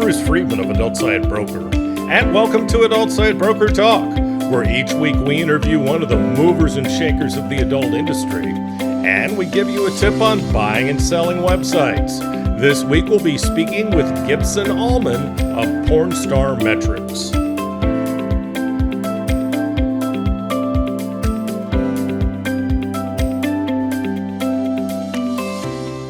Bruce Friedman of Adult Site Broker, and welcome to Adult Site Broker Talk, where each week we interview one of the movers and shakers of the adult industry, and we give you a tip on buying and selling websites. This week we'll be speaking with Gibson Allman of Pornstar Metrics.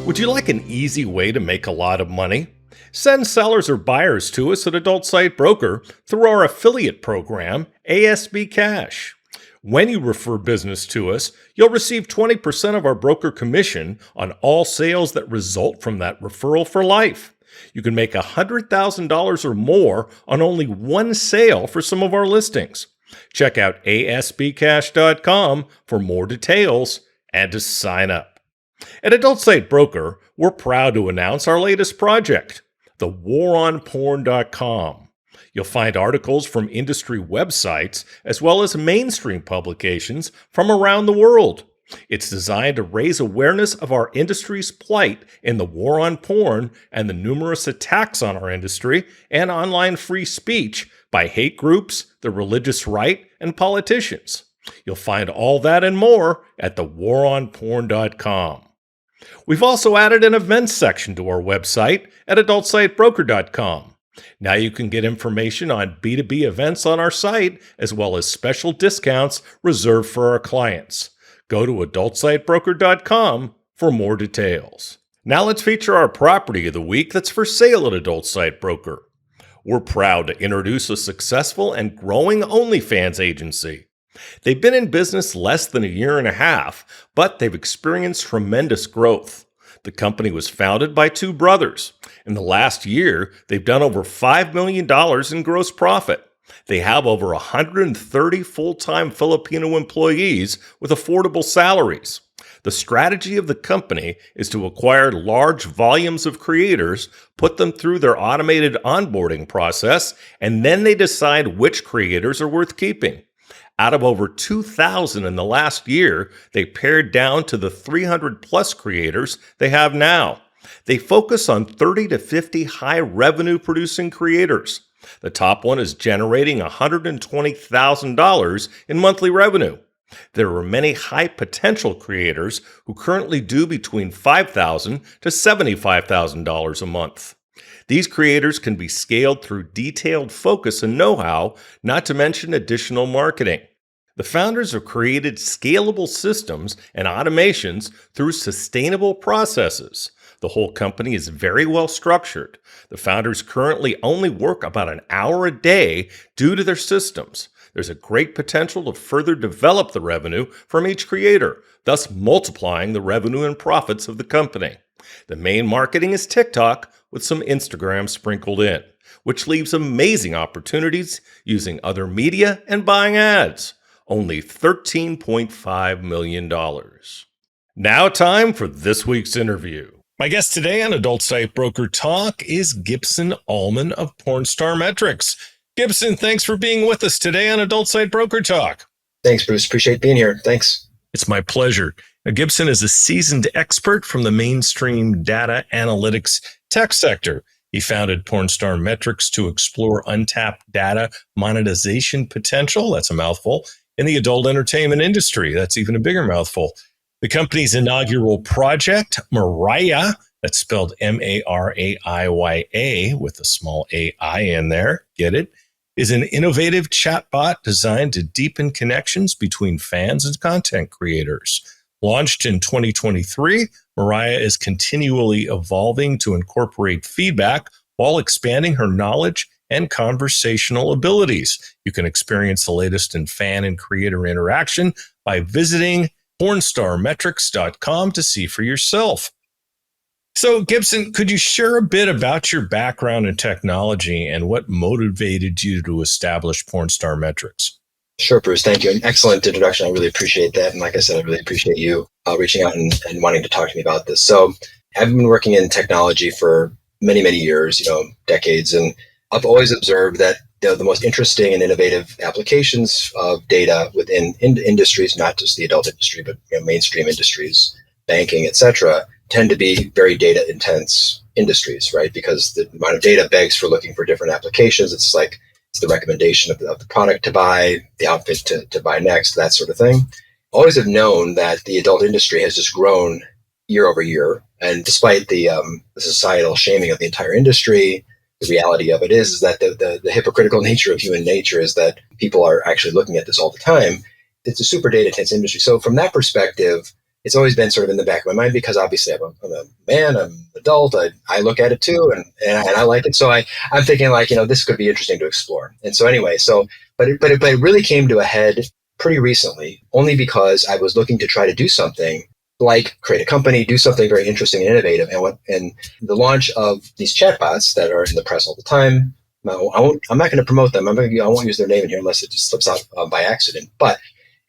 Would you like an easy way to make a lot of money? Send sellers or buyers to us at Adult Site Broker through our affiliate program, ASB Cash. When you refer business to us, you'll receive 20% of our broker commission on all sales that result from that referral for life. You can make $100,000 or more on only one sale for some of our listings. Check out asbcash.com for more details and to sign up. At Adult Site Broker, we're proud to announce our latest project, thewaronporn.com. You'll find articles from industry websites as well as mainstream publications from around the world. It's designed to raise awareness of our industry's plight in the war on porn and the numerous attacks on our industry and online free speech by hate groups, the religious right, and politicians. You'll find all that and more at thewaronporn.com. We've also added an events section to our website at adultsitebroker.com. Now you can get information on B2B events on our site, as well as special discounts reserved for our clients. Go to adultsitebroker.com for more details. Now let's feature our property of the week that's for sale at Adult Site Broker. We're proud to introduce a successful and growing OnlyFans agency. They've been in business less than a year and a half, but they've experienced tremendous growth. The company was founded by two brothers. In the last year, they've done over $5 million in gross profit. They have over 130 full-time Filipino employees with affordable salaries. The strategy of the company is to acquire large volumes of creators, put them through their automated onboarding process, and then they decide which creators are worth keeping. Out of over 2,000 in the last year, they pared down to the 300 plus creators they have now. They focus on 30 to 50 high revenue producing creators. The top one is generating $120,000 in monthly revenue. There are many high potential creators who currently do between $5,000 to $75,000 a month. These creators can be scaled through detailed focus and know-how, not to mention additional marketing. The founders have created scalable systems and automations through sustainable processes. The whole company is very well structured. The founders currently only work about an hour a day due to their systems. There's a great potential to further develop the revenue from each creator, thus multiplying the revenue and profits of the company. The main marketing is TikTok, with some Instagram sprinkled in, which leaves amazing opportunities using other media and buying ads. Only $13.5 million. Now time for this week's interview. My guest today on Adult Site Broker Talk is Gibson Allman of Pornstar Metrics. Gibson, thanks for being with us today on Adult Site Broker Talk. Thanks, Bruce. Appreciate being here. Thanks. It's my pleasure. Now, Gibson is a seasoned expert from the mainstream data analytics tech sector. He founded Pornstar Metrics to explore untapped data monetization potential, that's a mouthful, in the adult entertainment industry. That's even a bigger mouthful. The company's inaugural project, MARaiYA, that's spelled MARaiYA with a small AI in there, get it, is an innovative chatbot designed to deepen connections between fans and content creators. Launched in 2023, MARaiYA is continually evolving to incorporate feedback while expanding her knowledge and conversational abilities. You can experience the latest in fan and creator interaction by visiting pornstarmetrics.com to see for yourself. So, Gibson, could you share a bit about your background in technology and what motivated you to establish Pornstar Metrics? Sure, Bruce. Thank you. An excellent introduction. I really appreciate that. And like I said, I really appreciate you reaching out and wanting to talk to me about this. So I've been working in technology for many, many years, decades. And I've always observed that the most interesting and innovative applications of data within industries, not just the adult industry, but mainstream industries, banking, et cetera, tend to be very data intense industries, right? Because the amount of data begs for looking for different applications. It's the recommendation of the product to buy, the outfit to buy next, that sort of thing. Always have known that the adult industry has just grown year over year. And despite the societal shaming of the entire industry, the reality of it is that the hypocritical nature of human nature is that people are actually looking at this all the time. It's a super data intense industry. So from that perspective, it's always been sort of in the back of my mind because obviously I'm a man, I'm an adult, I look at it too, and I like it. So I'm thinking like, this could be interesting to explore. And so anyway, but it really came to a head pretty recently, only because I was looking to try to do something like create a company, do something very interesting and innovative. And the launch of these chatbots that are in the press all the time, I'm not going to promote them. I won't use their name in here unless it just slips out by accident. But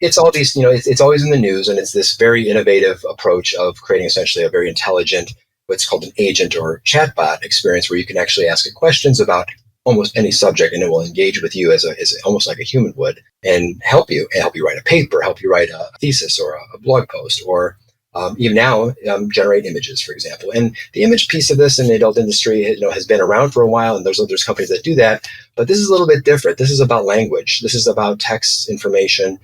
it's all these, it's always in the news, and it's this very innovative approach of creating essentially a very intelligent, what's called an agent or chatbot experience, where you can actually ask it questions about almost any subject, and it will engage with you as almost like a human would, and help you write a paper, help you write a thesis or a blog post, or even now generate images, for example. And the image piece of this in the adult industry, has been around for a while, and there's companies that do that. But this is a little bit different. This is about language. This is about text information.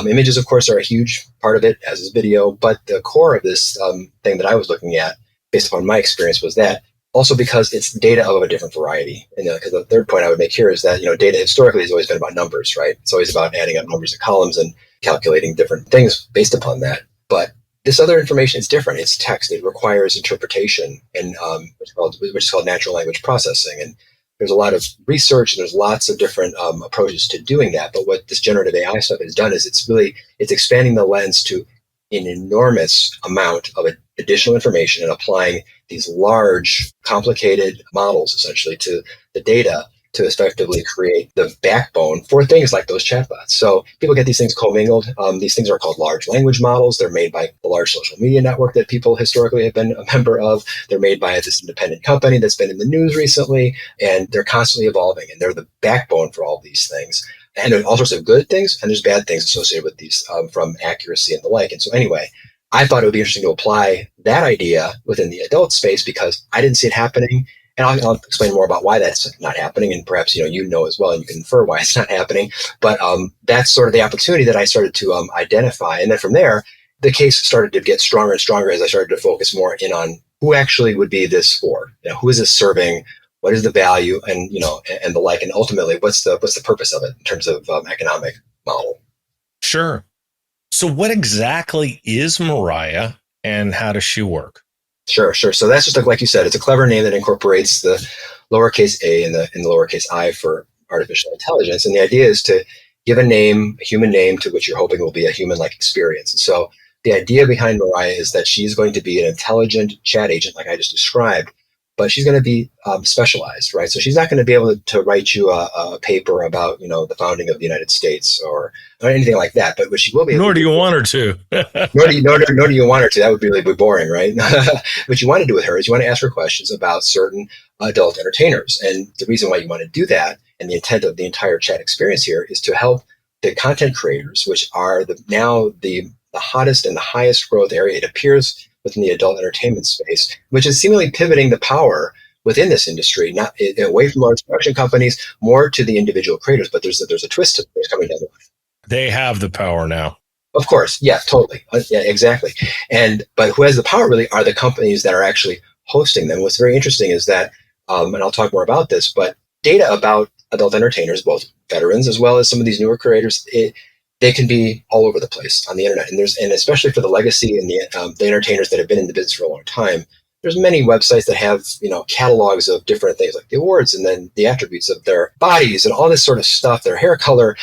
Images, of course, are a huge part of it, as is video. But the core of this thing that I was looking at, based upon my experience, was that also because it's data of a different variety. And because the third point I would make here is that data historically has always been about numbers, right? It's always about adding up numbers and columns and calculating different things based upon that. But this other information is different. It's text. It requires interpretation, and which is called natural language processing. And there's a lot of research, and there's lots of different approaches to doing that. But what this generative AI stuff has done is it's expanding the lens to an enormous amount of additional information and applying these large, complicated models essentially to the data to effectively create the backbone for things like those chatbots. So people get these things commingled. These things are called large language models. They're made by the large social media network that people historically have been a member of. They're made by this independent company that's been in the news recently, and they're constantly evolving, and they're the backbone for all these things. And there's all sorts of good things, and there's bad things associated with these from accuracy and the like. And so anyway, I thought it would be interesting to apply that idea within the adult space because I didn't see it happening. And I'll explain more about why that's not happening, and perhaps as well, and you can infer why it's not happening. But that's sort of the opportunity that I started to identify, and then from there, the case started to get stronger and stronger as I started to focus more in on who actually would be this for. Who is this serving? What is the value, and and the like, and ultimately, what's the purpose of it in terms of economic model? Sure. So, what exactly is MARaiYA, and how does she work? Sure. So that's just like you said, it's a clever name that incorporates the lowercase a and the lowercase I for artificial intelligence. And the idea is to give a human name, to which you're hoping will be a human-like experience. And so the idea behind MARaiYA is that she's going to be an intelligent chat agent, like I just described, but she's going to be specialized, right? So she's not going to be able to write you a paper about, the founding of the United States or anything like that. But what she will be able Nor do to you want her to. nor do you want her to. That would be really boring, right? What you want to do with her is you want to ask her questions about certain adult entertainers. And the reason why you want to do that, and the intent of the entire chat experience here, is to help the content creators, which are now the hottest and the highest growth area, it appears, within the adult entertainment space, which is seemingly pivoting the power within this industry, not away from large production companies, more to the individual creators. But there's a twist to this coming down the line. They have the power now. Of course, yeah, totally, yeah, exactly. But who has the power really are the companies that are actually hosting them. What's very interesting is that, and I'll talk more about this, but data about adult entertainers, both veterans as well as some of these newer creators, they can be all over the place on the internet, and especially for the legacy and the entertainers that have been in the business for a long time. There's many websites that have catalogs of different things like the awards and then the attributes of their bodies and all this sort of stuff, their hair color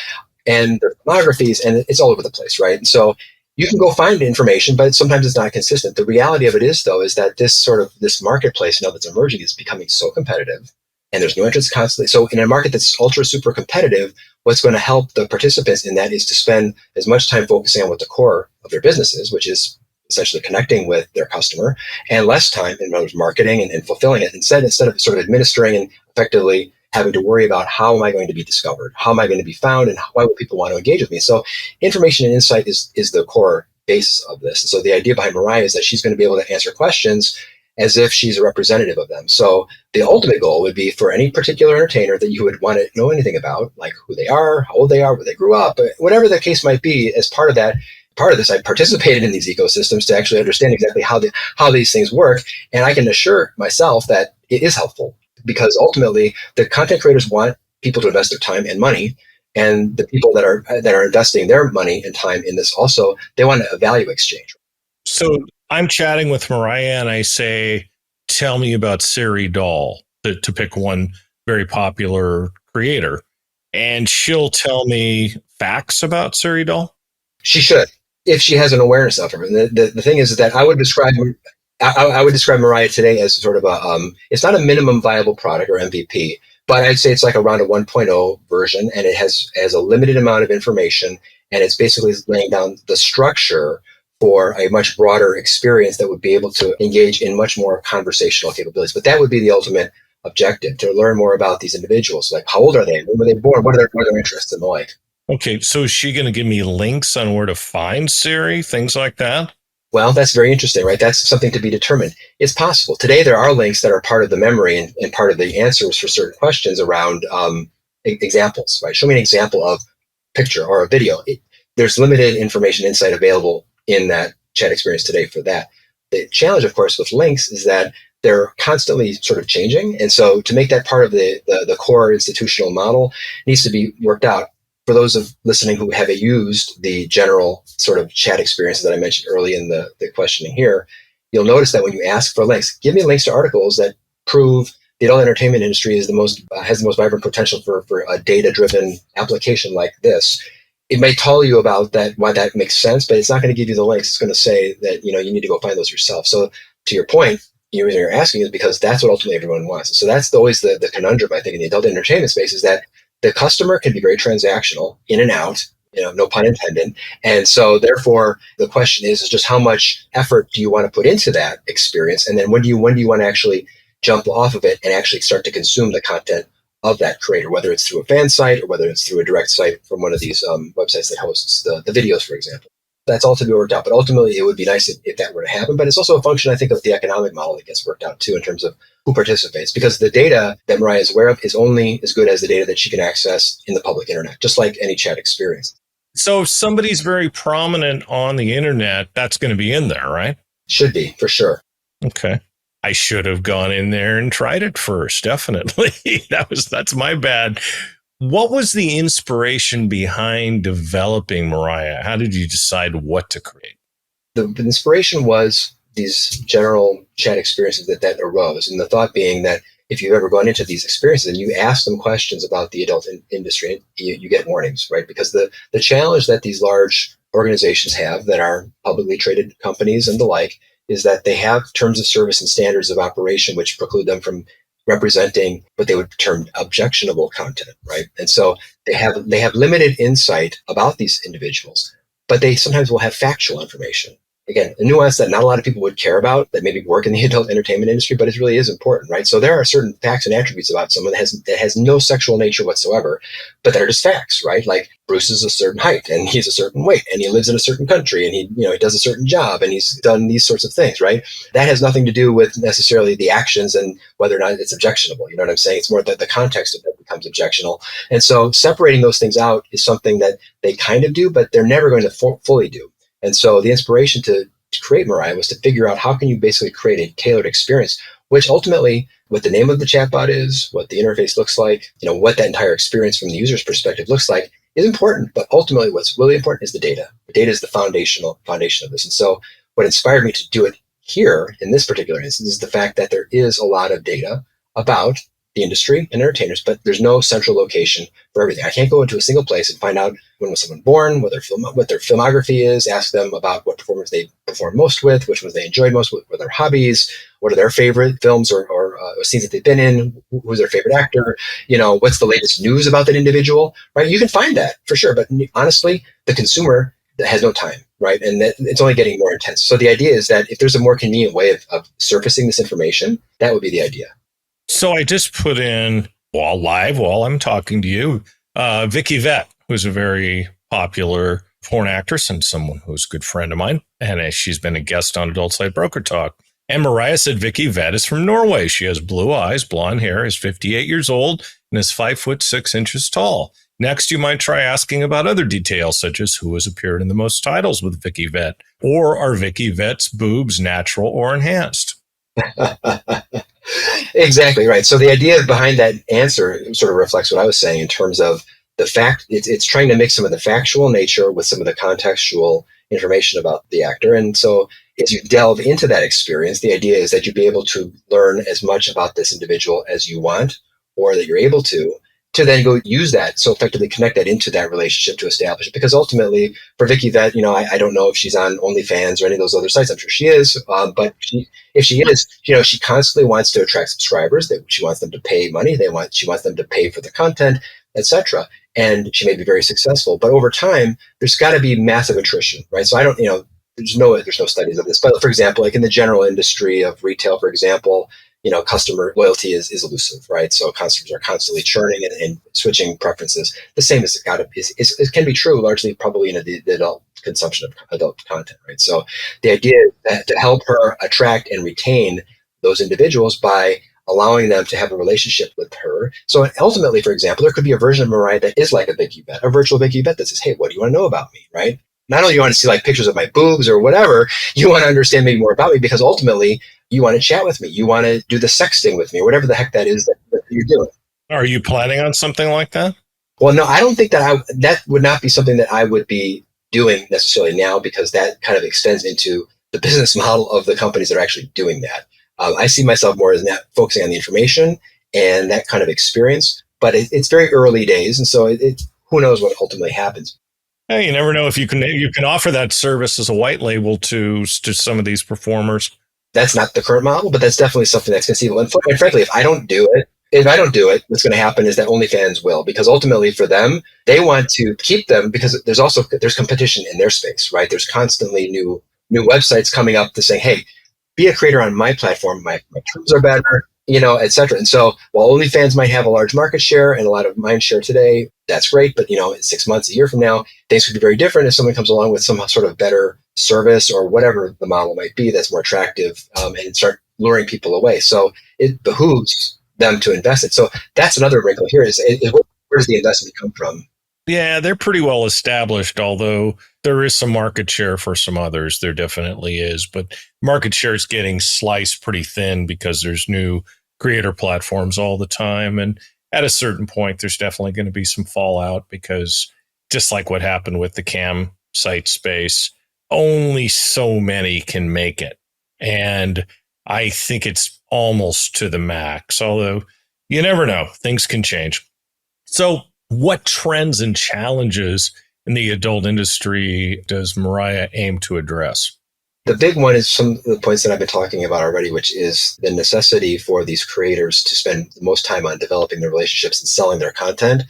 and their filmographies, and it's all over the place, right? And so you can go find information, but sometimes it's not consistent. The reality of it is, though, is that this marketplace now that's emerging is becoming so competitive, and there's new entrants constantly. So in a market that's ultra super competitive, what's going to help the participants in that is to spend as much time focusing on what the core of their business is, which is essentially connecting with their customer, and less time in marketing and fulfilling it. Instead of sort of administering and effectively having to worry about how am I going to be discovered, how am I going to be found, and why will people want to engage with me. So information and insight is the core basis of this. And so the idea behind MARaiYA is that she's going to be able to answer questions as if she's a representative of them. So the ultimate goal would be for any particular entertainer that you would want to know anything about, like who they are, how old they are, where they grew up, whatever the case might be. As part of this, I participated in these ecosystems to actually understand exactly how these things work. And I can assure myself that it is helpful, because ultimately the content creators want people to invest their time and money. And the people that are investing their money and time in this also, they want a value exchange. So I'm chatting with MARaiYA and I say, tell me about Siri Doll, to pick one very popular creator. And she'll tell me facts about Siri Doll? She should, if she has an awareness of her. And the thing is that I would describe MARaiYA today as sort of it's not a minimum viable product or MVP, but I'd say it's like around a 1.0 version, and it has a limited amount of information, and it's basically laying down the structure for a much broader experience that would be able to engage in much more conversational capabilities. But that would be the ultimate objective, to learn more about these individuals. Like, how old are they? When were they born? What are their interests and the like? Okay, so is she going to give me links on where to find Siri, things like that? Well, that's very interesting, right? That's something to be determined. It's possible. Today, there are links that are part of the memory and part of the answers for certain questions around examples, right? Show me an example of picture or a video. There's limited information insight available in that chat experience today for that. The challenge, of course, with links is that they're constantly sort of changing. And so to make that part of the core institutional model needs to be worked out. For those of listening who have used the general sort of chat experiences that I mentioned early in the questioning here, you'll notice that when you ask for links, give me links to articles that prove the adult entertainment industry has the most vibrant potential for a data-driven application like this. It may tell you about that, why that makes sense, but it's not going to give you the links. It's going to say that, you need to go find those yourself. So to your point, the reason you're asking is because that's what ultimately everyone wants. So that's always the conundrum, I think, in the adult entertainment space, is that the customer can be very transactional, in and out, no pun intended. And so therefore the question is just how much effort do you want to put into that experience? And then when do you want to actually jump off of it and actually start to consume the content of that creator, whether it's through a fan site or whether it's through a direct site from one of these websites that hosts the videos, for example. That's all to be worked out. But ultimately, it would be nice if that were to happen. But it's also a function, I think, of the economic model that gets worked out, too, in terms of who participates. Because the data that MARaiYA is aware of is only as good as the data that she can access in the public internet, just like any chat experience. So if somebody's very prominent on the internet, that's going to be in there, right? Should be, for sure. Okay. I should have gone in there and tried it first, definitely. That's my bad. What was the inspiration behind developing MARaiYA? How did you decide what to create? The inspiration was these general chat experiences that arose. And the thought being that if you've ever gone into these experiences and you ask them questions about the adult industry, you get warnings, right? Because the challenge that these large organizations have that are publicly traded companies and the like is that they have terms of service and standards of operation which preclude them from representing what they would term objectionable content, right? And so they have limited insight about these individuals, but they sometimes will have factual information. Again, a nuance that not a lot of people would care about that maybe work in the adult entertainment industry, but it really is important, right? So there are certain facts and attributes about someone that has no sexual nature whatsoever, but that are just facts, right? Like Bruce is a certain height and he's a certain weight and he lives in a certain country and he does a certain job and he's done these sorts of things, right? That has nothing to do with necessarily the actions and whether or not it's objectionable. You know what I'm saying? It's more that the context of that becomes objectionable. And so separating those things out is something that they kind of do, but they're never going to fully do. And so the inspiration to create MARaiYA was to figure out how can you basically create a tailored experience, which ultimately what the name of the chatbot is, what the interface looks like, what that entire experience from the user's perspective looks like is important. But ultimately what's really important is the data. The data is the foundation of this. And so what inspired me to do it here in this particular instance is the fact that there is a lot of data about the industry and entertainers, but there's no central location for everything. I can't go into a single place and find out when was someone born, what their filmography is, ask them about what performers they perform most with, which ones they enjoyed most, what are their hobbies, what are their favorite films or scenes that they've been in, who's their favorite actor, what's the latest news about that individual, right? You can find that for sure, but honestly, the consumer has no time, right? And that it's only getting more intense. So the idea is that if there's a more convenient way of surfacing this information, that would be the idea. So I just put in while I'm talking to you, Vicky Vett, who's a very popular porn actress and someone who's a good friend of mine. And she's been a guest on Adult Site Broker Talk. And MARaiYA said Vicky Vet is from Norway. She has blue eyes, blonde hair, is 58 years old, and is 5'6" tall. Next, you might try asking about other details, such as who has appeared in the most titles with Vicky Vet, or are Vicky Vet's boobs natural or enhanced? Exactly right. So the idea behind that answer sort of reflects what I was saying in terms of the fact it's trying to mix some of the factual nature with some of the contextual information about the actor. And so as you delve into that experience, the idea is that you'd be able to learn as much about this individual as you want, or that you're able to then go use that. So effectively connect that into that relationship to establish it. Because ultimately for Vicky Vet, I don't know if she's on OnlyFans or any of those other sites. I'm sure she is. But if she is, she constantly wants to attract subscribers. That she wants them to pay money. She wants them to pay for the content, etc. And she may be very successful. But over time, there's got to be massive attrition, right? So I don't, there's no studies of this. But for example, like in the general industry of retail, for example, customer loyalty is elusive, right? So customers are constantly churning and switching preferences. The same as it can be true largely probably in the adult consumption of adult content, right? So the idea is that to help her attract and retain those individuals by allowing them to have a relationship with her. So ultimately, for example, there could be a version of MARaiYA that is like a Vicky Vet, a virtual Vicky Vet that says, hey, what do you want to know about me, right? Not only do you want to see like pictures of my boobs or whatever, you want to understand maybe more about me because ultimately you want to chat with me. You want to do the sexting with me or whatever the heck that is that you're doing. Are you planning on something like that? Well, no, I don't think that would not be something that I would be doing necessarily now because that kind of extends into the business model of the companies that are actually doing that. I see myself more as focusing on the information and that kind of experience, but it's very early days. And so who knows what ultimately happens. Hey, you never know if you can offer that service as a white label to some of these performers. That's not the current model, but that's definitely something that's conceivable. And frankly, if I don't do it, what's going to happen is that OnlyFans will, because ultimately for them, they want to keep them because there's competition in their space, right? There's constantly new websites coming up to say, hey, be a creator on my platform. My terms are better, et cetera. And so while OnlyFans might have a large market share and a lot of mind share today, that's great. But, in 6 months, a year from now, things could be very different if someone comes along with some sort of better service or whatever the model might be that's more attractive and start luring people away. So it behooves them to invest it. So that's another wrinkle here is where does the investment come from? Yeah, they're pretty well established, although there is some market share for some others. There definitely is. But market share is getting sliced pretty thin because there's new creator platforms all the time. And at a certain point, there's definitely going to be some fallout because just like what happened with the cam site space, only so many can make it. And I think it's almost to the max, although you never know. Things can change. So what trends and challenges in the adult industry does MARaiYA aim to address? The big one is some of the points that I've been talking about already, which is the necessity for these creators to spend the most time on developing their relationships and selling their content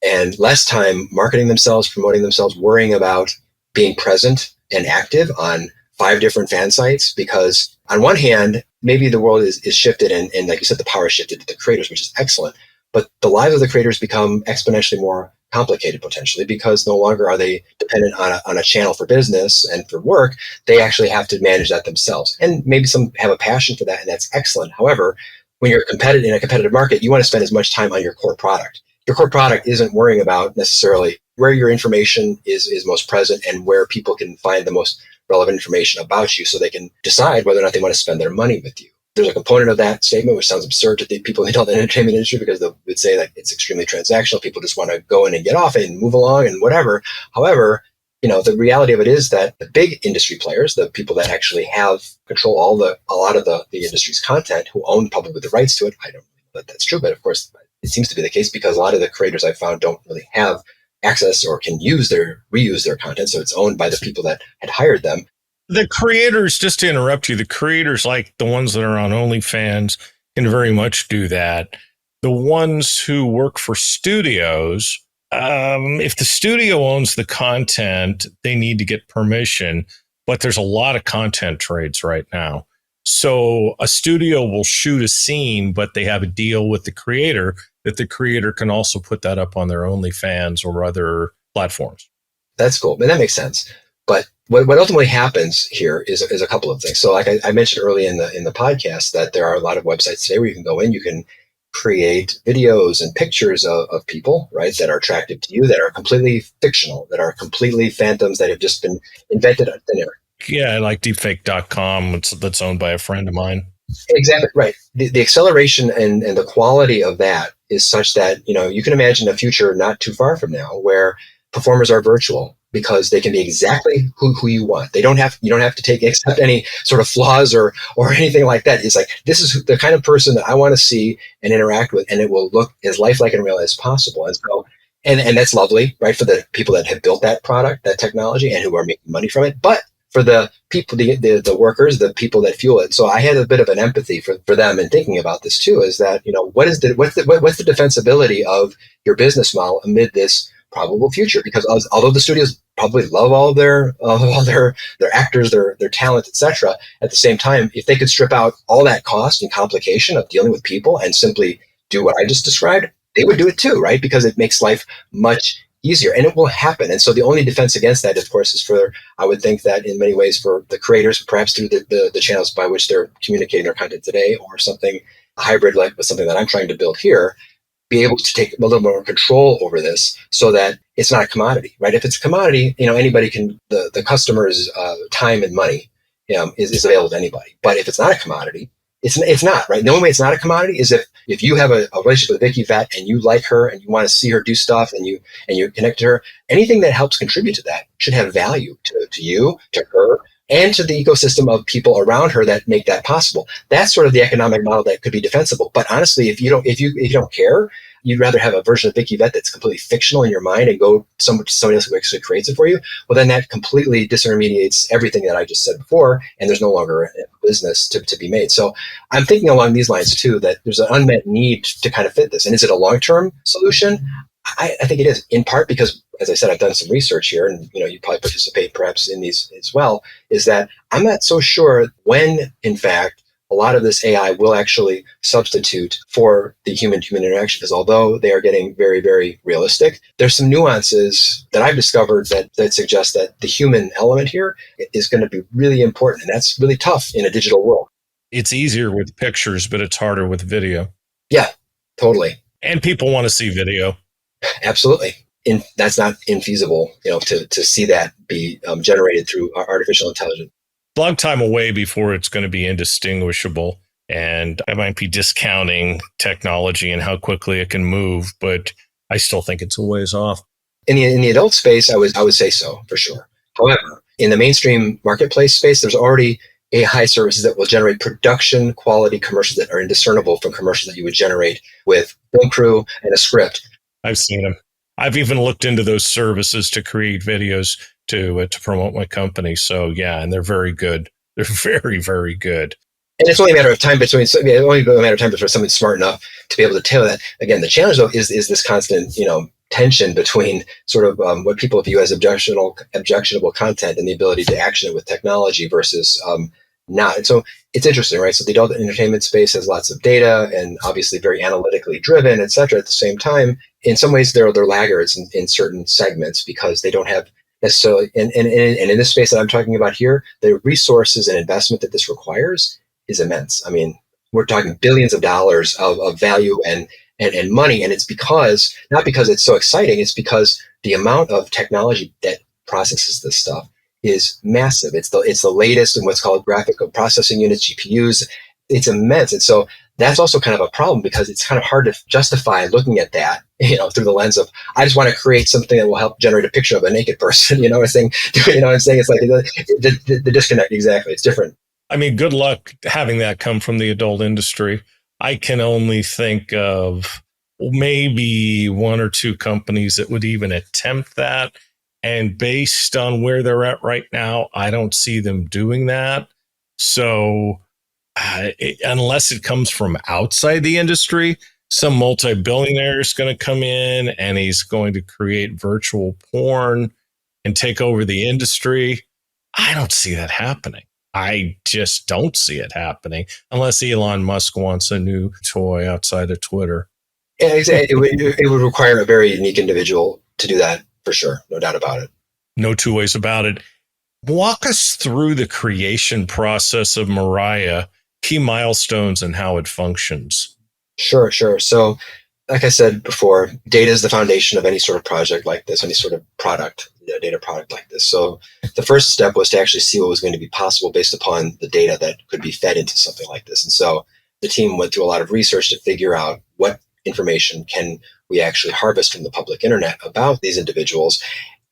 and less time marketing themselves, promoting themselves, worrying about being present and active on 5 different fan sites. Because on one hand, maybe the world is shifted and like you said, the power shifted to the creators, which is excellent. But the lives of the creators become exponentially more complicated potentially because no longer are they dependent on a channel for business and for work. They actually have to manage that themselves. And maybe some have a passion for that, and that's excellent. However, when you're in a competitive market, you want to spend as much time on your core product. Your core product isn't worrying about necessarily where your information is most present and where people can find the most relevant information about you so they can decide whether or not they want to spend their money with you. There's a component of that statement which sounds absurd to the people in the entertainment industry because they would say that it's extremely transactional. People just want to go in and get off it and move along and whatever. However, the reality of it is that the big industry players, the people that actually have control a lot of the industry's content, who own probably the rights to it, I don't know that that's true, but of course it seems to be the case because a lot of the creators I've found don't really have access or can reuse their content, so it's owned by the people that had hired them. The creators, just to interrupt you, the creators like the ones that are on OnlyFans can very much do that. The ones who work for studios, if the studio owns the content, they need to get permission, but there's a lot of content trades right now. So a studio will shoot a scene, but they have a deal with the creator that the creator can also put that up on their OnlyFans or other platforms. That's cool. And that makes sense. But what ultimately happens here is a couple of things. So like I mentioned early in the podcast that there are a lot of websites today where you can go in, you can create videos and pictures of people, right, that are attractive to you, that are completely fictional, that are completely phantoms that have just been invented out of thin air. Yeah, like deepfake.com, that's owned by a friend of mine. Exactly right. The acceleration and the quality of that is such that, you can imagine a future not too far from now where performers are virtual because they can be exactly who you want. You don't have to take accept any sort of flaws or anything like that. It's like, this is the kind of person that I want to see and interact with, and it will look as lifelike and real as possible. And so, and that's lovely, right, for the people that have built that product, that technology, and who are making money from it. But for the people, the workers, the people that fuel it. So I had a bit of an empathy for them in thinking about this too, is that, what's the defensibility of your business model amid this probable future? Because although the studios probably love all their actors, their talent, etc., at the same time, if they could strip out all that cost and complication of dealing with people and simply do what I just described, they would do it too, right? Because it makes life much easier, and it will happen. And so the only defense against that, of course, is I would think that in many ways for the creators, perhaps through the channels by which they're communicating their content today, or something hybrid like with something that I'm trying to build here, be able to take a little more control over this so that it's not a commodity, right? If it's a commodity, anybody can, the customer's time and money is available to anybody. But if it's not a commodity, it's not, right? The only way it's not a commodity is if you have a relationship with Vicky Vet and you like her and you want to see her do stuff and you connect to her, anything that helps contribute to that should have value to you, to her, and to the ecosystem of people around her that make that possible. That's sort of the economic model that could be defensible. But honestly, if you don't care, you'd rather have a version of Vicky Vet that's completely fictional in your mind and go somebody else who actually creates it for you. Well, then that completely disintermediates everything that I just said before, and there's no longer a business to be made. So I'm thinking along these lines too, that there's an unmet need to kind of fit this. And is it a long-term solution? I think it is, in part because, as I said, I've done some research here, and you probably participate perhaps in these as well, is that I'm not so sure when, in fact, a lot of this AI will actually substitute for the human-to-human interaction, because although they are getting very, very realistic, there's some nuances that I've discovered that suggest that the human element here is going to be really important, and that's really tough in a digital world. It's easier with pictures, but it's harder with video. Yeah, totally. And people want to see video. Absolutely. That's not infeasible, to see that be generated through artificial intelligence. Long time away before it's going to be indistinguishable. And I might be discounting technology and how quickly it can move, but I still think it's a ways off. In the adult space, I would say so, for sure. However, in the mainstream marketplace space, there's already AI services that will generate production quality commercials that are indiscernible from commercials that you would generate with film crew and a script. I've seen them. I've even looked into those services to create videos to promote my company. So yeah, and they're very good. They're very, very good. And it's only a matter of time before someone's smart enough to be able to tailor that. Again, the challenge though is this constant, tension between sort of what people view as objectionable content and the ability to action it with technology versus not. And so it's interesting, right? So the adult entertainment space has lots of data and obviously very analytically driven, et cetera. At the same time, in some ways, they're laggards in certain segments because they don't have necessarily, and in this space that I'm talking about here, the resources and investment that this requires is immense. I mean, we're talking billions of dollars of value and money. And it's not because it's so exciting, it's because the amount of technology that processes this stuff is massive. It's the latest in what's called graphical processing units, GPUs. It's immense. And so that's also kind of a problem because it's kind of hard to justify looking at that, through the lens of, I just want to create something that will help generate a picture of a naked person, I'm saying? I'm saying it's like the disconnect. Exactly. It's different. I mean, good luck having that come from the adult industry. I can only think of maybe one or two companies that would even attempt that. And based on where they're at right now, I don't see them doing that. So unless it comes from outside the industry, some multi-billionaire is going to come in and he's going to create virtual porn and take over the industry. I don't see that happening. I just don't see it happening unless Elon Musk wants a new toy outside of Twitter. Yeah, it would require a very unique individual to do that, for sure. No doubt about it. No two ways about it. Walk us through the creation process of MARaiYA, key milestones, and how it functions. Sure, sure. So, like I said before, data is the foundation of any sort of project like this, any sort of product, data product like this. So, the first step was to actually see what was going to be possible based upon the data that could be fed into something like this. And so, the team went through a lot of research to figure out what information can we actually harvest from the public internet about these individuals.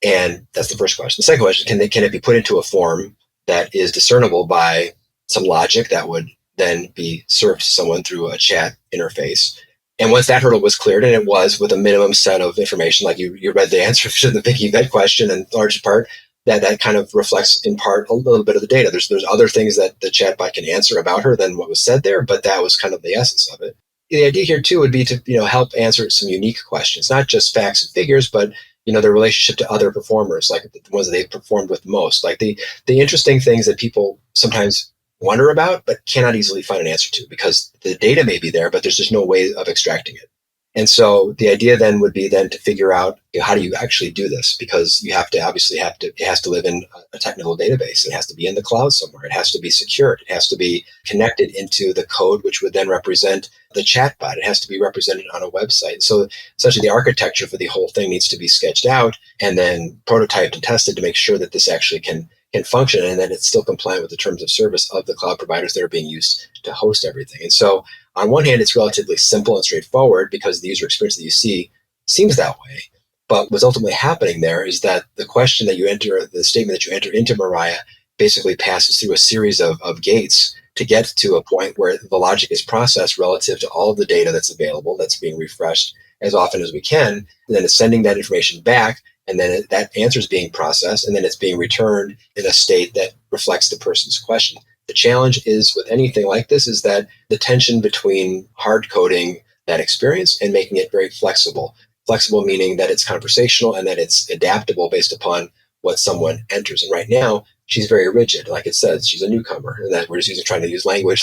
And that's the first question. The second question, can it be put into a form that is discernible by some logic that would then be served to someone through a chat interface? And once that hurdle was cleared, and it was with a minimum set of information, like you read the answer to the Vicky Vet question, in large part, that kind of reflects in part a little bit of the data. There's other things that the chatbot can answer about her than what was said there, but that was kind of the essence of it. The idea here too would be to help answer some unique questions, not just facts and figures, but their relationship to other performers, like the ones that they've performed with most, like the interesting things that people sometimes wonder about but cannot easily find an answer to because the data may be there, but there's just no way of extracting it. And so the idea then would be then to figure out how do you actually do this, because you it has to live in a technical database. It has to be in the cloud somewhere. It has to be secured. It has to be connected into the code, which would then represent the chatbot. It has to be represented on a website. So essentially the architecture for the whole thing needs to be sketched out and then prototyped and tested to make sure that this actually can function and that it's still compliant with the terms of service of the cloud providers that are being used to host everything. And so on one hand, it's relatively simple and straightforward because the user experience that you see seems that way. But what's ultimately happening there is that the question that you enter, the statement that you enter into MARaiYA basically passes through a series of gates to get to a point where the logic is processed relative to all of the data that's available, that's being refreshed as often as we can. And then it's sending that information back, and then that answer is being processed, and then it's being returned in a state that reflects the person's question. The challenge is with anything like this is that the tension between hard coding that experience and making it very flexible. Flexible meaning that it's conversational and that it's adaptable based upon what someone enters. And right now, she's very rigid. Like it says, she's a newcomer, and that we're just trying to use language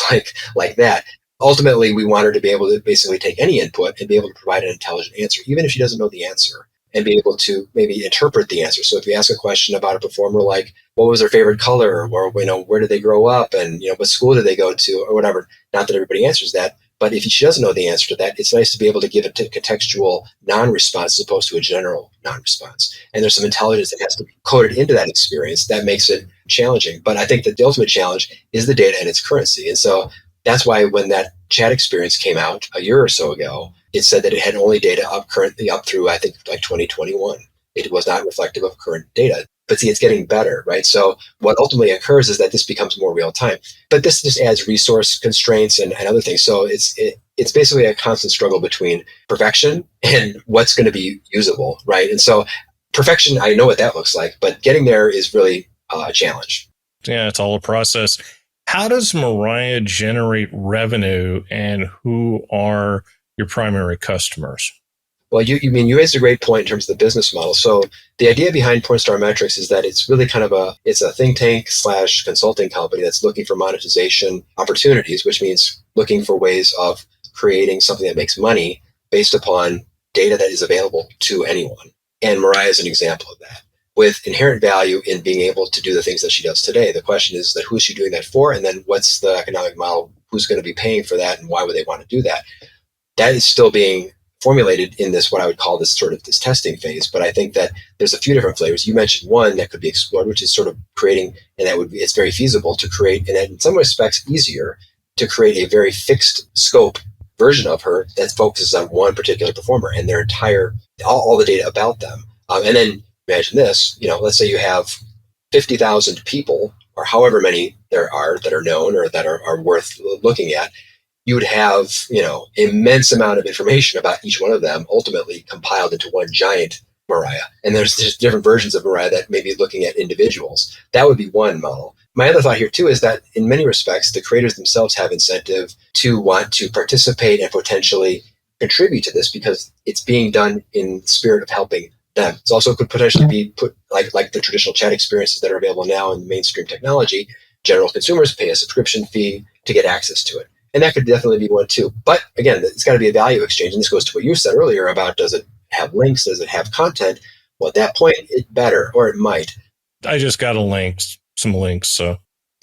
like that. Ultimately, we want her to be able to basically take any input and be able to provide an intelligent answer, even if she doesn't know the answer, and be able to maybe interpret the answer. So if you ask a question about a performer like, what was their favorite color, or where did they grow up, and what school did they go to, or whatever, not that everybody answers that, but if she doesn't know the answer to that, it's nice to be able to give a contextual non-response as opposed to a general non-response. And there's some intelligence that has to be coded into that experience that makes it challenging. But I think that the ultimate challenge is the data and its currency. And so that's why when that chat experience came out a year or so ago, it said that it had only data currently up through, I think, like 2021. It was not reflective of current data. But see, it's getting better, right? So what ultimately occurs is that this becomes more real time. But this just adds resource constraints and other things. So it's basically a constant struggle between perfection and what's going to be usable, right? And so perfection, I know what that looks like, but getting there is really a challenge. Yeah, it's all a process. How does MARaiYA generate revenue, and who are your primary customers? Well, you raised a great point in terms of the business model. So the idea behind Pornstar Metrics is that it's really kind of it's a think tank / consulting company that's looking for monetization opportunities, which means looking for ways of creating something that makes money based upon data that is available to anyone. And MARaiYA is an example of that, with inherent value in being able to do the things that she does today. The question is that who is she doing that for? And then what's the economic model? Who's going to be paying for that? And why would they want to do that? That is still being formulated in this, what I would call this testing phase. But I think that there's a few different flavors. You mentioned one that could be explored, which is sort of creating, and it's very feasible to create, and in some respects easier to create a very fixed scope version of her that focuses on one particular performer and their entire, all the data about them. And then imagine this, let's say you have 50,000 people, or however many there are that are known or that are worth looking at. You would have, immense amount of information about each one of them ultimately compiled into one giant MARaiYA. And there's just different versions of MARaiYA that may be looking at individuals. That would be one model. My other thought here too is that in many respects, the creators themselves have incentive to want to participate and potentially contribute to this because it's being done in the spirit of helping them. It also could potentially be put like the traditional chat experiences that are available now in mainstream technology. General consumers pay a subscription fee to get access to it. And that could definitely be one too. But again, it's got to be a value exchange. And this goes to what you said earlier about, does it have links? Does it have content? Well, at that point, it better, or it might. I just got some links. So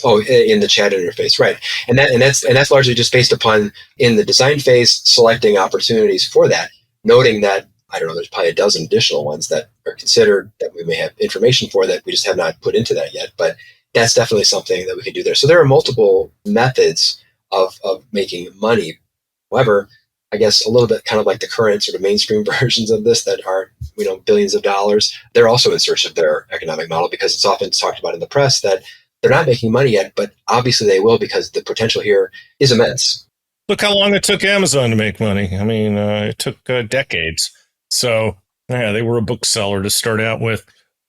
Oh, in the chat interface, right? And that's largely just based upon in the design phase selecting opportunities for that, noting that I don't know, there's probably a dozen additional ones that are considered that we may have information for that we just have not put into that yet. But that's definitely something that we can do there. So there are multiple methods of making money. However, I guess a little bit kind of like the current sort of mainstream versions of this that are, billions of dollars. They're also in search of their economic model because it's often talked about in the press that they're not making money yet, but obviously they will because the potential here is immense. look how long it took Amazon to make money. I mean, it took decades. So yeah, they were a bookseller to start out with.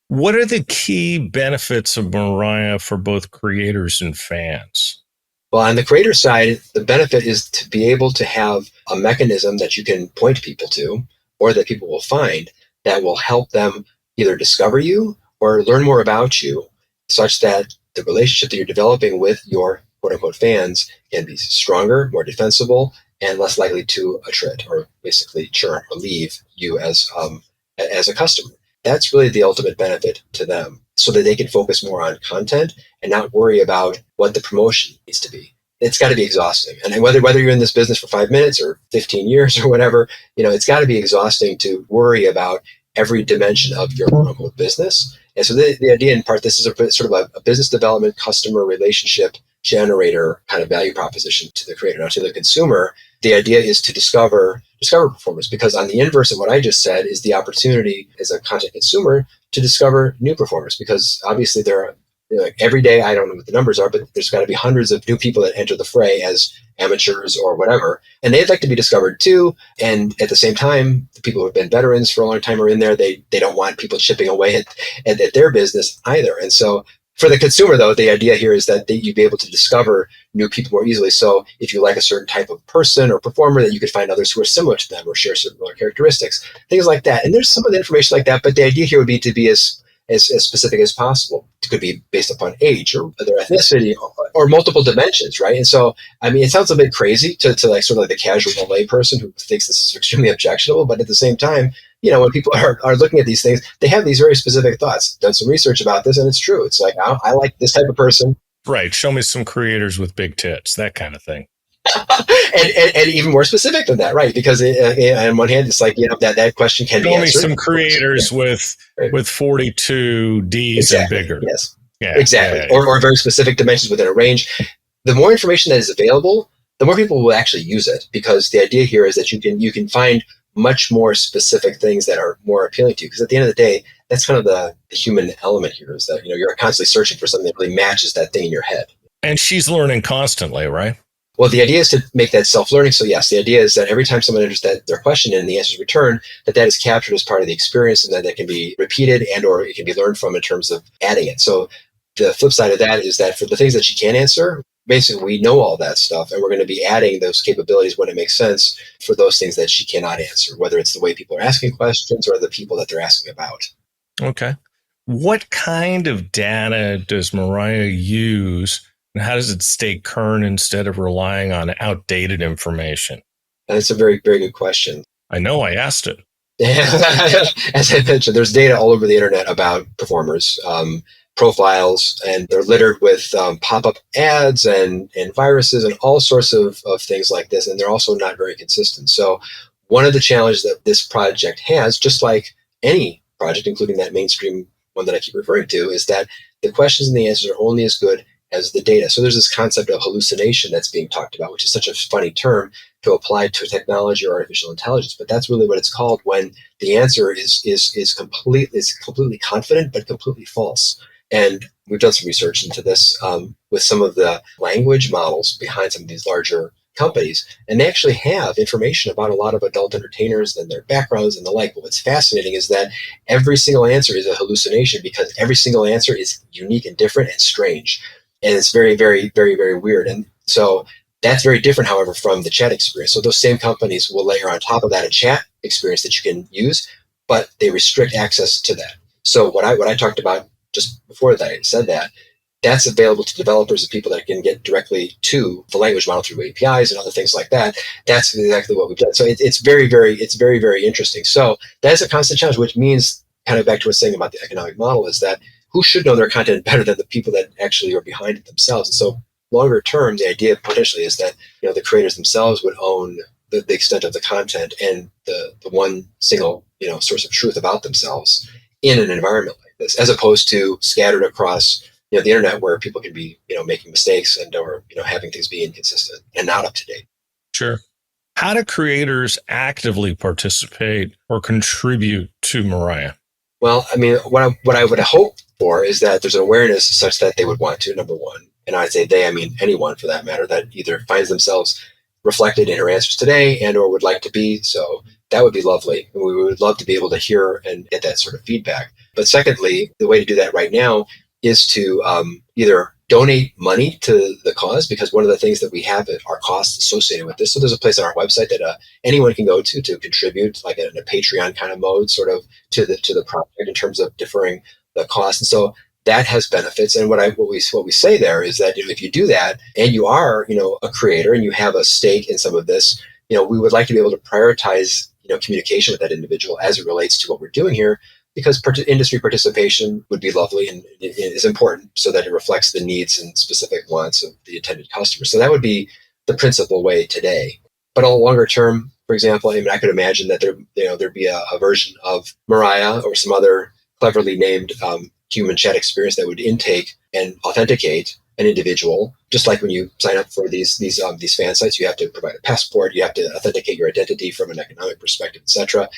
What are the key benefits of MARaiYA for both creators and fans? Well, on the creator side, the benefit is to be able to have a mechanism that you can point people to or that people will find that will help them either discover you or learn more about you such that the relationship that you're developing with your quote unquote fans can be stronger, more defensible, and less likely to attrit or basically churn or leave you as a customer. That's really the ultimate benefit to them so that they can focus more on content and not worry about what the promotion needs to be. It's got to be exhausting. And whether you're in this business for 5 minutes or 15 years or whatever, it's got to be exhausting to worry about every dimension of your quote unquote business. And so the idea in part, this is sort of a business development customer relationship generator kind of value proposition to the creator. Now to the consumer, the idea is to discover performers, because on the inverse of what I just said is the opportunity as a content consumer to discover new performers, because obviously there are every day, I don't know what the numbers are, but there's got to be hundreds of new people that enter the fray as amateurs or whatever, and they'd like to be discovered too. And at the same time, the people who have been veterans for a long time are in there. They don't want people chipping away at their business either. And so for the consumer, though, the idea here is that you'd be able to discover new people more easily. So if you like a certain type of person or performer, that you could find others who are similar to them or share similar characteristics, things like that. And there's some of the information like that, but the idea here would be to be as specific as possible. It could be based upon age or their ethnicity or multiple dimensions, right? And so, I mean, it sounds a bit crazy to like sort of like the casual lay person who thinks this is extremely objectionable, but at the same time, when people are looking at these things, they have these very specific thoughts. Done some research about this, and it's true. It's like, I like this type of person. Right. Show me some creators with big tits, that kind of thing. and even more specific than that, right? Because on one hand, it's like that question can be answered. Show me some creators with 42 Ds exactly. and bigger. Yes, yeah, exactly. Yeah. Or very specific dimensions within a range. The more information that is available, the more people will actually use it. Because the idea here is that you can find much more specific things that are more appealing to you. Because at the end of the day, that's kind of the human element here, is that you're constantly searching for something that really matches that thing in your head. And she's learning constantly, right? Well, the idea is to make that self-learning. So yes, the idea is that every time someone enters their question and the answer is returned, that is captured as part of the experience, and that can be repeated and or it can be learned from in terms of adding it. So the flip side of that is that for the things that she can't answer, basically we know all that stuff, and we're going to be adding those capabilities when it makes sense for those things that she cannot answer, whether it's the way people are asking questions or the people that they're asking about. Okay. What kind of data does MARaiYA use? And how does it stay current instead of relying on outdated information? That's a very, very good question. I know, I asked it. As I mentioned, there's data all over the internet about performers, profiles, and they're littered with pop-up ads and viruses and all sorts of things like this. And they're also not very consistent. So one of the challenges that this project has, just like any project, including that mainstream one that I keep referring to, is that the questions and the answers are only as good as the data. So there's this concept of hallucination that's being talked about, which is such a funny term to apply to technology or artificial intelligence. But that's really what it's called when the answer is completely confident but completely false. And we've done some research into this with some of the language models behind some of these larger companies, and they actually have information about a lot of adult entertainers and their backgrounds and the like. But what's fascinating is that every single answer is a hallucination, because every single answer is unique and different and strange. And it's very, very, very, very weird. And so that's very different, however, from the chat experience. So those same companies will layer on top of that a chat experience that you can use, but they restrict access to that. So what I talked about just before that, I said that's available to developers and people that can get directly to the language model through APIs and other things like that. That's exactly what we've done. So it's very, very interesting. So that is a constant challenge, which means kind of back to what I was saying about the economic model is that who should know their content better than the people that actually are behind it themselves? And so longer term, the idea potentially is that, the creators themselves would own the extent of the content and the one single, source of truth about themselves in an environment like this, as opposed to scattered across, the internet where people can be, making mistakes and or, having things be inconsistent and not up to date. Sure. How do creators actively participate or contribute to MARaiYA? Well, I mean, what I would hope for is that there's an awareness such that they would want to, number one. And I'd say they, I mean anyone for that matter, that either finds themselves reflected in her answers today and or would like to be. So that would be lovely. And we would love to be able to hear and get that sort of feedback. But secondly, the way to do that right now is to either donate money to the cause, because one of the things that we have are costs associated with this. So there's a place on our website that anyone can go to contribute, like in a Patreon kind of mode, sort of to the project in terms of deferring the cost. And so that has benefits. And what we say there is that if you do that and you are, a creator and you have a stake in some of this, we would like to be able to prioritize, communication with that individual as it relates to what we're doing here, because industry participation would be lovely and is important so that it reflects the needs and specific wants of the intended customer. So that would be the principal way today. But on a longer term, for example, I mean, I could imagine that there'd be a version of MARaiYA or some other cleverly named human chat experience that would intake and authenticate an individual. Just like when you sign up for these fan sites, you have to provide a passport, you have to authenticate your identity from an economic perspective, etc.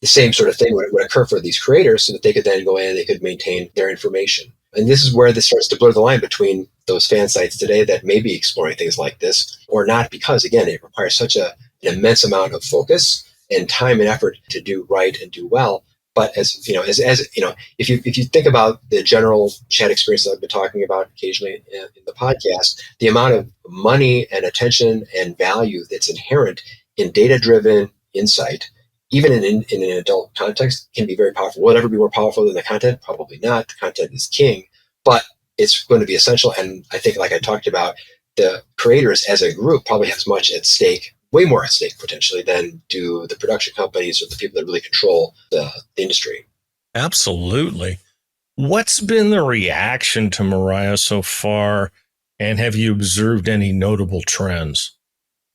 The same sort of thing would occur for these creators so that they could then go in and they could maintain their information. And this is where this starts to blur the line between those fan sites today that may be exploring things like this or not, because again, it requires such an immense amount of focus and time and effort to do right and do well. But as if you think about the general chat experience that I've been talking about occasionally in the podcast, the amount of money and attention and value that's inherent in data-driven insight, even in an adult context, can be very powerful. Will it ever be more powerful than the content? Probably not. The content is king, but it's going to be essential. And I think, like I talked about, the creators as a group probably have as much at stake, way more at stake potentially, than do the production companies or the people that really control the industry. Absolutely. What's been the reaction to MARaiYA so far, and have you observed any notable trends?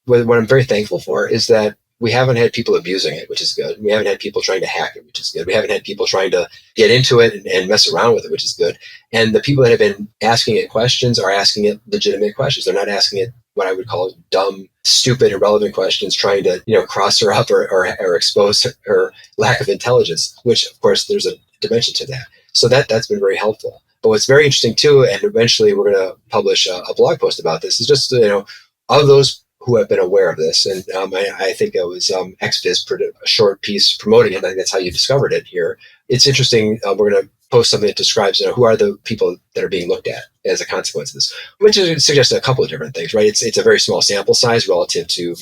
What I'm very thankful for is that we haven't had people abusing it, which is good. We haven't had people trying to hack it, which is good. We haven't had people trying to get into it and mess around with it, which is good. And the people that have been asking it questions are asking it legitimate questions. They're not asking it what I would call dumb, stupid, irrelevant questions, trying to, cross her up or expose her lack of intelligence, which of course there's a dimension to that. So that's been very helpful. But what's very interesting too, and eventually we're going to publish a blog post about this, is just, of those who have been aware of this. And I think it was XViz put a short piece promoting it. I think that's how you discovered it here. It's interesting. We're going to post something that describes, who are the people that are being looked at as a consequence of this, which suggests a couple of different things, right? It's a very small sample size relative to,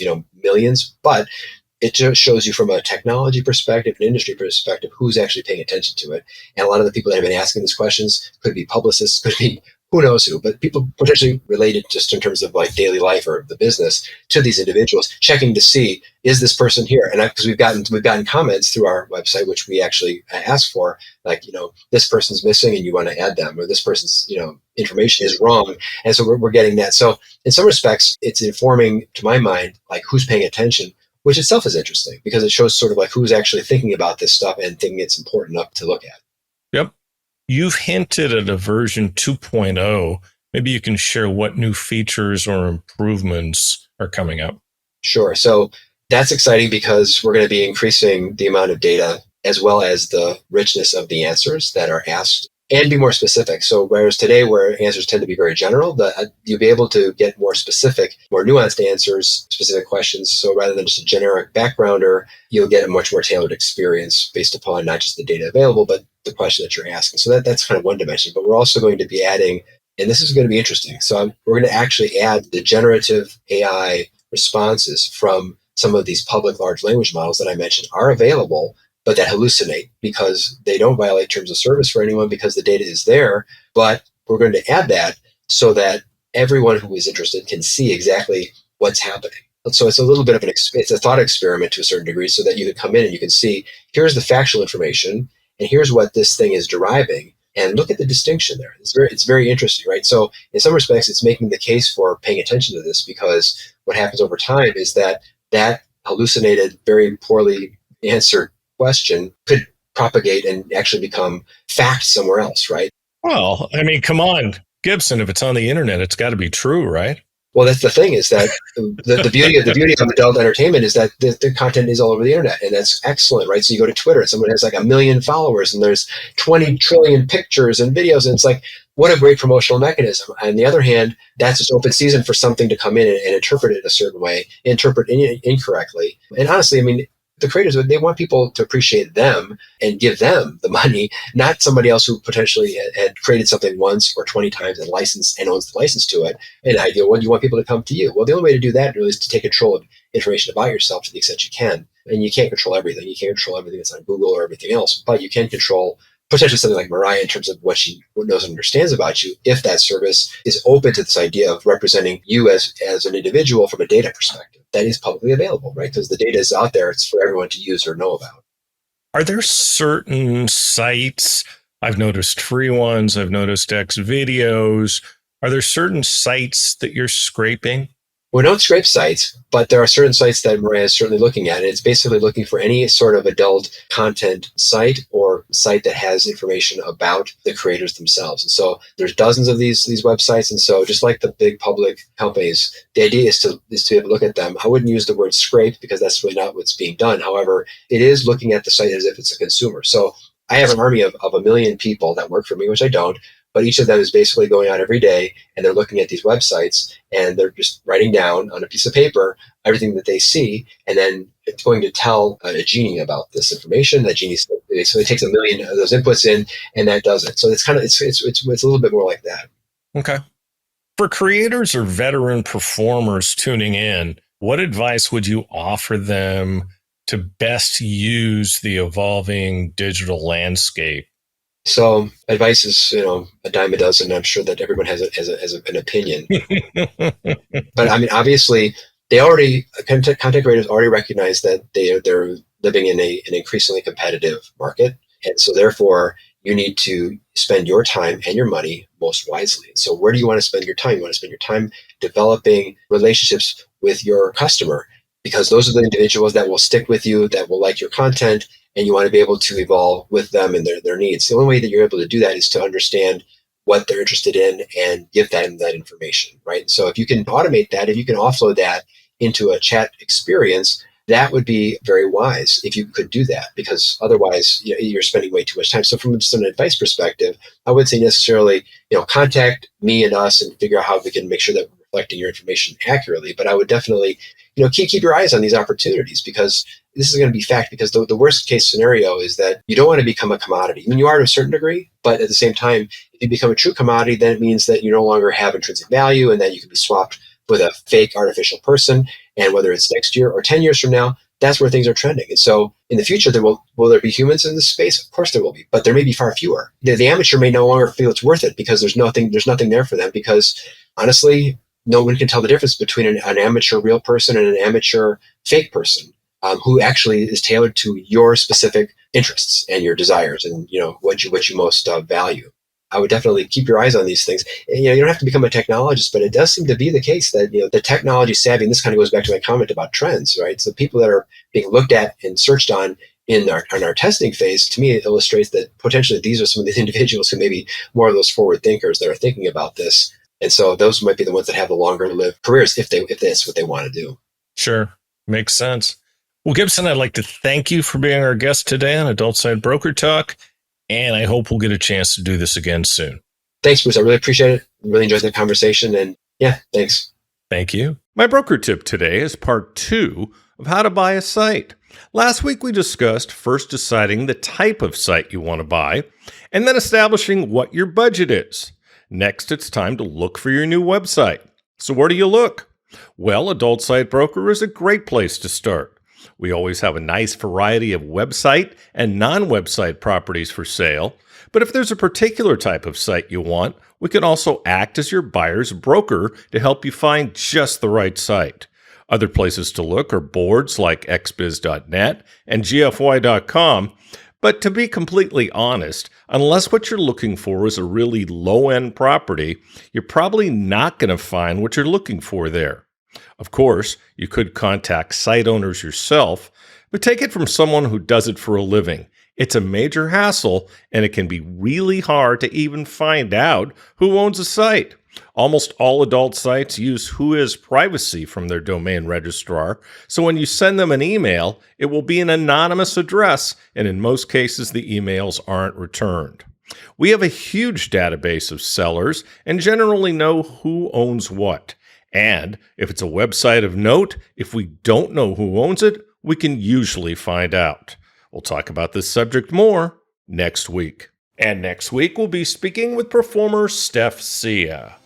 millions, but it just shows you from a technology perspective, an industry perspective, who's actually paying attention to it. And a lot of the people that have been asking these questions could be publicists, could be who knows who, but people potentially related just in terms of like daily life or the business to these individuals, checking to see, is this person here? And because we've gotten comments through our website, which we actually ask for, like, this person's missing and you want to add them, or this person's, information is wrong. And so we're getting that. So in some respects, it's informing, to my mind, like who's paying attention, which itself is interesting because it shows sort of like who's actually thinking about this stuff and thinking it's important enough to look at. Yep. You've hinted at a version 2.0. Maybe you can share what new features or improvements are coming up. Sure. So that's exciting because we're going to be increasing the amount of data as well as the richness of the answers that are asked and be more specific. So whereas today, where answers tend to be very general, you'll be able to get more specific, more nuanced answers, specific questions. So rather than just a generic backgrounder, you'll get a much more tailored experience based upon not just the data available, but the question that you're asking. So that's kind of one dimension. But we're also going to be adding, and this is going to be interesting. So we're going to actually add the generative AI responses from some of these public large language models that I mentioned are available, but that hallucinate because they don't violate terms of service for anyone because the data is there. But we're going to add that so that everyone who is interested can see exactly what's happening. So it's a little bit of it's a thought experiment to a certain degree so that you can come in and you can see, here's the factual information. and here's what this thing is deriving. And look at the distinction there. It's very interesting, right? So in some respects, it's making the case for paying attention to this, because what happens over time is that hallucinated, very poorly answered question could propagate and actually become fact somewhere else, right? Well, I mean, come on, Gibson, if it's on the internet, it's got to be true, right? Well, that's the thing, is that the beauty of adult entertainment is that the content is all over the internet, and that's excellent, right? So you go to Twitter and someone has like 1 million followers and there's 20 trillion pictures and videos, and it's like, what a great promotional mechanism. On the other hand, that's just open season for something to come in and interpret it a certain way, interpret incorrectly. And honestly, I mean, the creators, they want people to appreciate them and give them the money, not somebody else who potentially had created something once or 20 times and licensed and owns the license to it. And I go, well, you want people to come to you. Well, the only way to do that really is to take control of information about yourself to the extent you can. And you can't control everything. You can't control everything that's on Google or everything else, but you can control potentially something like MARaiYA in terms of what she knows and understands about you, if that service is open to this idea of representing you as an individual from a data perspective. That is publicly available, right? Because the data is out there. It's for everyone to use or know about. Are there certain sites, I've noticed free ones, I've noticed X videos, are there certain sites that you're scraping? We don't scrape sites, but there are certain sites that MARaiYA is certainly looking at. And it's basically looking for any sort of adult content site or site that has information about the creators themselves. And so there's dozens of these websites. And so just like the big public companies, the idea is to be able to look at them. I wouldn't use the word scrape because that's really not what's being done. However, it is looking at the site as if it's a consumer. So I have an army of 1 million people that work for me, which I don't. But each of them is basically going out every day and they're looking at these websites and they're just writing down on a piece of paper everything that they see. And then it's going to tell a genie about this information. That genie, so it takes 1 million of those inputs in and that does it. So it's kind of, it's a little bit more like that. Okay. For creators or veteran performers tuning in, what advice would you offer them to best use the evolving digital landscape? So advice is, a dime a dozen. I'm sure that everyone has an opinion. But I mean, obviously, content creators already recognize that they're living in an increasingly competitive market, and so therefore you need to spend your time and your money most wisely. So where do you want to spend your time? You want to spend your time developing relationships with your customer, because those are the individuals that will stick with you, that will like your content. And you want to be able to evolve with them and their needs. The only way that you're able to do that is to understand what they're interested in and give them that information, right? So if you can automate that, if you can offload that into a chat experience, that would be very wise if you could do that, because otherwise you're spending way too much time. So from just an advice perspective, I wouldn't say necessarily, contact me and us and figure out how we can make sure that we're reflecting your information accurately. But I would definitely, keep your eyes on these opportunities, because this is going to be fact. Because the worst case scenario is that you don't want to become a commodity. I mean, you are to a certain degree, but at the same time, if you become a true commodity, then it means that you no longer have intrinsic value and that you can be swapped with a fake artificial person. And whether it's next year or 10 years from now, that's where things are trending. And so in the future, will there be humans in this space? Of course there will be, but there may be far fewer. The amateur may no longer feel it's worth it because there's nothing there for them, because honestly, no one can tell the difference between an amateur real person and an amateur fake person who actually is tailored to your specific interests and your desires and what you most value. I would definitely keep your eyes on these things. And, you don't have to become a technologist, but it does seem to be the case that the technology savvy. And this kind of goes back to my comment about trends, right? So people that are being looked at and searched on in our testing phase, to me, it illustrates that potentially these are some of the individuals who may be more of those forward thinkers that are thinking about this. And so those might be the ones that have the longer lived careers if that's what they want to do. Sure. Makes sense. Well, Gibson, I'd like to thank you for being our guest today on Adult Side Broker Talk. And I hope we'll get a chance to do this again soon. Thanks, Bruce. I really appreciate it. Really enjoyed the conversation. And yeah, thanks. Thank you. My broker tip today is part 2 of how to buy a site. Last week, we discussed first deciding the type of site you want to buy and then establishing what your budget is. Next, it's time to look for your new website. So where do you look? Well, Adult Site Broker is a great place to start. We always have a nice variety of website and non-website properties for sale. But if there's a particular type of site you want, we can also act as your buyer's broker to help you find just the right site. Other places to look are boards like xbiz.net and gfy.com. But to be completely honest, unless what you're looking for is a really low-end property, you're probably not going to find what you're looking for there. Of course, you could contact site owners yourself, but take it from someone who does it for a living. It's a major hassle, and it can be really hard to even find out who owns a site. Almost all adult sites use Whois privacy from their domain registrar, so when you send them an email, it will be an anonymous address, and in most cases, the emails aren't returned. We have a huge database of sellers and generally know who owns what. And if it's a website of note, if we don't know who owns it, we can usually find out. We'll talk about this subject more next week. And next week, we'll be speaking with performer Steph Sia.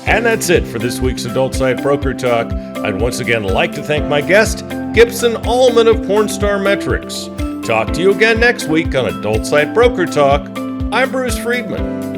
And that's it for this week's Adult Site Broker Talk. I'd once again like to thank my guest, Gibson Allman of Pornstar Metrics. Talk to you again next week on Adult Site Broker Talk. I'm Bruce Friedman.